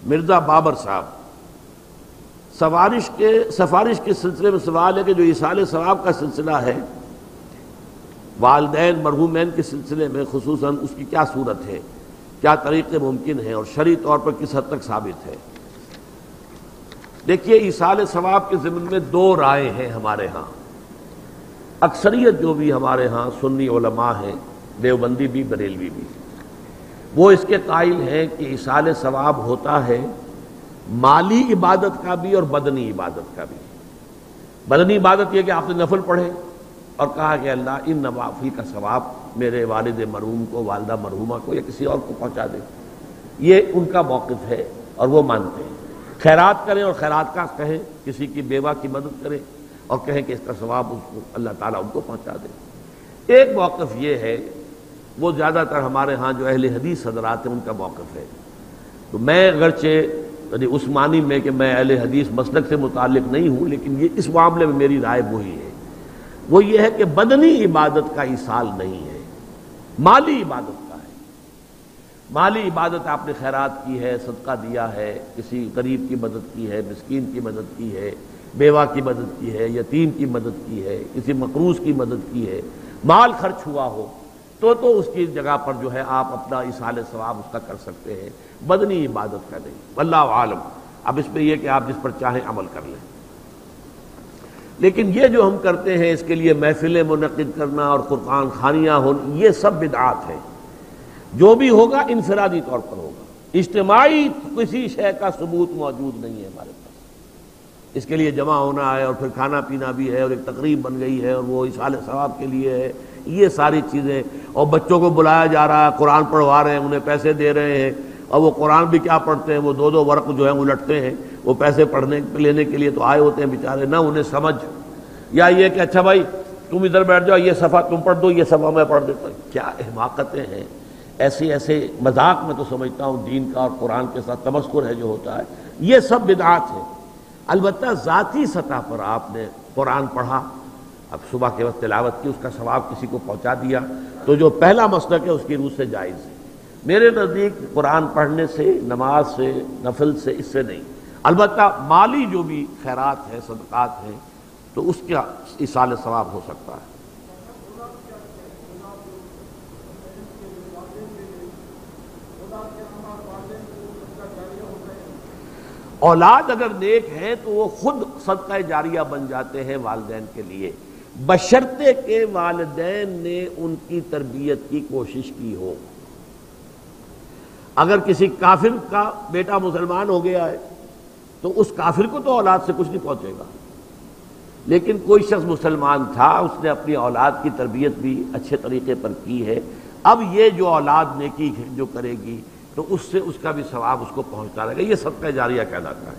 مرزا بابر صاحب سفارش کے سلسلے میں سوال ہے کہ جو ایصال ثواب کا سلسلہ ہے والدین مرحومین کے سلسلے میں خصوصاً اس کی کیا صورت ہے، کیا طریقے ممکن ہیں اور شرعی طور پر کس حد تک ثابت ہے؟ دیکھیے، ایصال ثواب کے ضمن میں دو رائے ہیں ہمارے ہاں۔ اکثریت جو بھی ہمارے ہاں سنی علماء ہیں، دیوبندی بھی بریلوی بھی، وہ اس کے قائل ہیں کہ ایصال ثواب ہوتا ہے مالی عبادت کا بھی اور بدنی عبادت کا بھی۔ بدنی عبادت یہ کہ آپ نے نفل پڑھے اور کہا کہ اللہ ان نوافل کا ثواب میرے والد مرحوم کو، والدہ مرحومہ کو یا کسی اور کو پہنچا دے، یہ ان کا موقف ہے اور وہ مانتے ہیں۔ خیرات کریں اور خیرات کا کہیں، کسی کی بیوہ کی مدد کریں اور کہیں کہ اس کا ثواب اس کو اللہ تعالیٰ ان کو پہنچا دے۔ ایک موقف یہ ہے، وہ زیادہ تر ہمارے ہاں جو اہل حدیث حضرات ہیں ان کا موقف ہے۔ تو میں اگرچہ اس معنی میں کہ میں اہل حدیث مسلک سے متعلق نہیں ہوں، لیکن یہ اس معاملے میں میری رائے وہی ہے، وہ یہ ہے کہ بدنی عبادت کا ایصال نہیں ہے، مالی عبادت کا ہے۔ مالی عبادت آپ نے خیرات کی ہے، صدقہ دیا ہے، کسی غریب کی مدد کی ہے، مسکین کی مدد کی ہے، بیوہ کی مدد کی ہے، یتیم کی مدد کی ہے، کسی مقروض کی مدد کی ہے، مال خرچ ہوا ہو تو اس کی جگہ پر جو ہے آپ اپنا ایصال ثواب اس کا کر سکتے ہیں، بدنی عبادت کا نہیں۔ واللہ عالم۔ اب اس میں یہ کہ آپ جس پر چاہیں عمل کر لیں، لیکن یہ جو ہم کرتے ہیں اس کے لیے محفلیں منعقد کرنا اور قرآن خوانیاں ہوں، یہ سب بدعات ہے۔ جو بھی ہوگا انفرادی طور پر ہوگا، اجتماعی کسی شے کا ثبوت موجود نہیں ہے ہمارے پاس۔ اس کے لیے جمع ہونا ہے اور پھر کھانا پینا بھی ہے اور ایک تقریب بن گئی ہے اور وہ ایصال ثواب کے لیے ہے، یہ ساری چیزیں، اور بچوں کو بلایا جا رہا ہے، قرآن پڑھوا رہے ہیں، انہیں پیسے دے رہے ہیں، اور وہ قرآن بھی کیا پڑھتے ہیں، وہ دو ورق جو ہیں الٹتے ہیں، وہ پیسے پڑھنے لینے کے لیے تو آئے ہوتے ہیں بیچارے، نہ انہیں سمجھ، یا یہ کہ اچھا بھائی تم ادھر بیٹھ جاؤ، یہ صفحہ تم پڑھ دو، یہ صفحہ میں پڑھ دیتا ہوں۔ کیا حماقتیں ہیں! ایسے مذاق میں تو سمجھتا ہوں دین کا اور قرآن کے ساتھ تمسخر ہے جو ہوتا ہے، یہ سب بدعات ہے۔ البتہ ذاتی سطح پر آپ نے قرآن پڑھا، اب صبح کے وقت تلاوت کی، اس کا ثواب کسی کو پہنچا دیا، تو جو پہلا مسلک ہے اس کی روح سے جائز ہے۔ میرے نزدیک قرآن پڑھنے سے، نماز سے، نفل سے، اس سے نہیں۔ البتہ مالی جو بھی خیرات ہیں، صدقات ہیں، تو اس کا ایصال ثواب ہو سکتا ہے۔ اولاد اگر نیک ہیں تو وہ خود صدقہ جاریہ بن جاتے ہیں والدین کے لیے، بشرطے کہ والدین نے ان کی تربیت کی کوشش کی ہو۔ اگر کسی کافر کا بیٹا مسلمان ہو گیا ہے تو اس کافر کو تو اولاد سے کچھ نہیں پہنچے گا، لیکن کوئی شخص مسلمان تھا، اس نے اپنی اولاد کی تربیت بھی اچھے طریقے پر کی ہے، اب یہ جو اولاد نیکی جو کرے گی تو اس سے اس کا بھی ثواب اس کو پہنچتا رہے گا، یہ صدقہ جاریہ کہلاتا ہے۔